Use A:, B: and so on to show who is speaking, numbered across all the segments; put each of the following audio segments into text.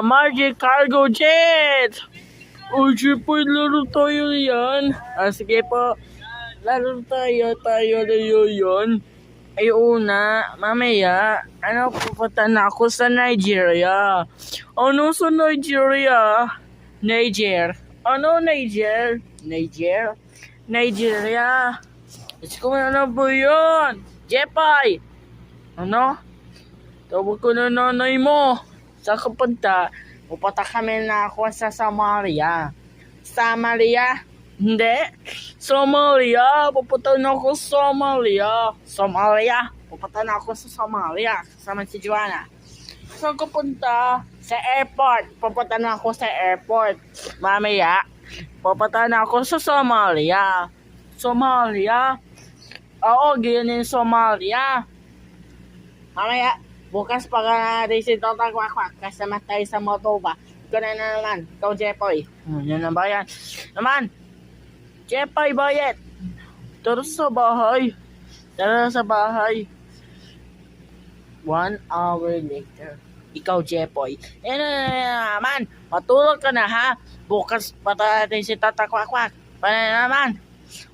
A: Magic Cargo Jet! O, Jepoy, laro tayo yan. Sige po. Laro tayo na yun. Ay, una, mamaya, pupunta na ako sa Nigeria. Ano sa Nigeria? Niger. Ano, Niger? Nigeria. Let's go, ano ba yun? Jepoy! Ano? Tawag ko na nanay mo. Saan ka punta? Pupunta kami na ako sa Somalia. Somalia? Hindi. Somalia. Pupunta na ako sa Somalia. Pupunta na ako sa Somalia. Kasama si Joanna. Saan ka punta? Sa airport. Pupunta na ako sa airport. Mamaya, pupunta na ako sa Somalia. Somalia? Oo, ganyan yung Somalia. Mamaya, bukas pag natin si Dr. Kwakwak kasama tayo sa Moldova. Ikaw na naman, ikaw Jepoy. Yan na ba yan? Naman, Jepoy Boyet. Tara sa bahay. 1 hour later. Ikaw Jepoy. Yan na naman, matulog ka na ha. Bukas pa natin si Dr. Kwakwak. Paano naman?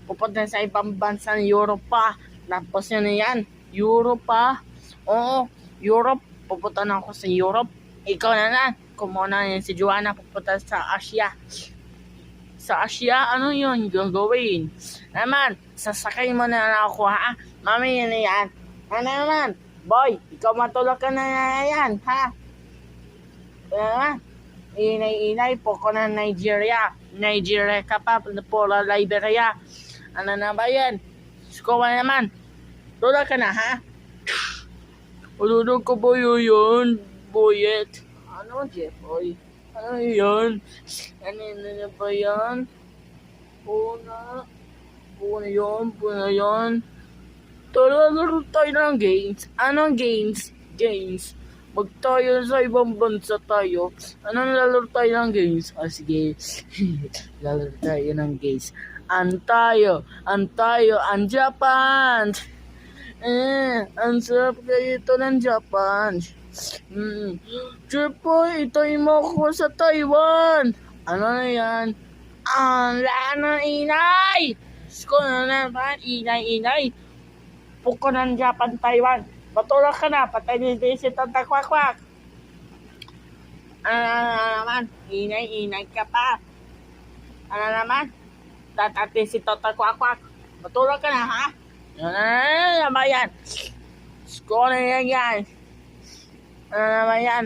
A: Pupunta sa ibang bansa ng Europa. Tapos yun na yan. Europa. Oo, Europe. Pupunta na ako sa Europe. Ikaw na. Kumuna yan si Joanna. Pupunta sa Asia. Sa Asia, ano yun gagawin? Naman, sasakay mo na ako ha. Mami, yan na yan. Ano naman? Boy, ikaw matulog ka na yan ha. Ano naman? Inay po ko na Nigeria. Nigeria ka pa. Pula Liberia. Ano na ba yan? Skowa naman. Tulog ka na ha. Ululog ko ba yun? Boyet. Ano, Jepoy? Ano yun? Ano na ba yan? Puna yun. Laro tayo ng games. Anong games? Games. Magtayo sa ibang bansa tayo. Anong lalaro tayo ng games? Sige. Lalaro tayo ng games. Antayo, ang Japan. Ang sarap kayo ito ng Japan. Jepoy, itayo mo ako sa Taiwan. Ano na yan? Ang lana inay! Sko na naman, inay. Puko ng Japan, Taiwan. Patulog ka na, patay ni si Tata Kwakwak. Ano naman? Inay ka pa. Ano naman? Tatati si Tata Kwakwak. Patulog ka na, ha? Ano naman yan? Sko na yan. Ano naman yan?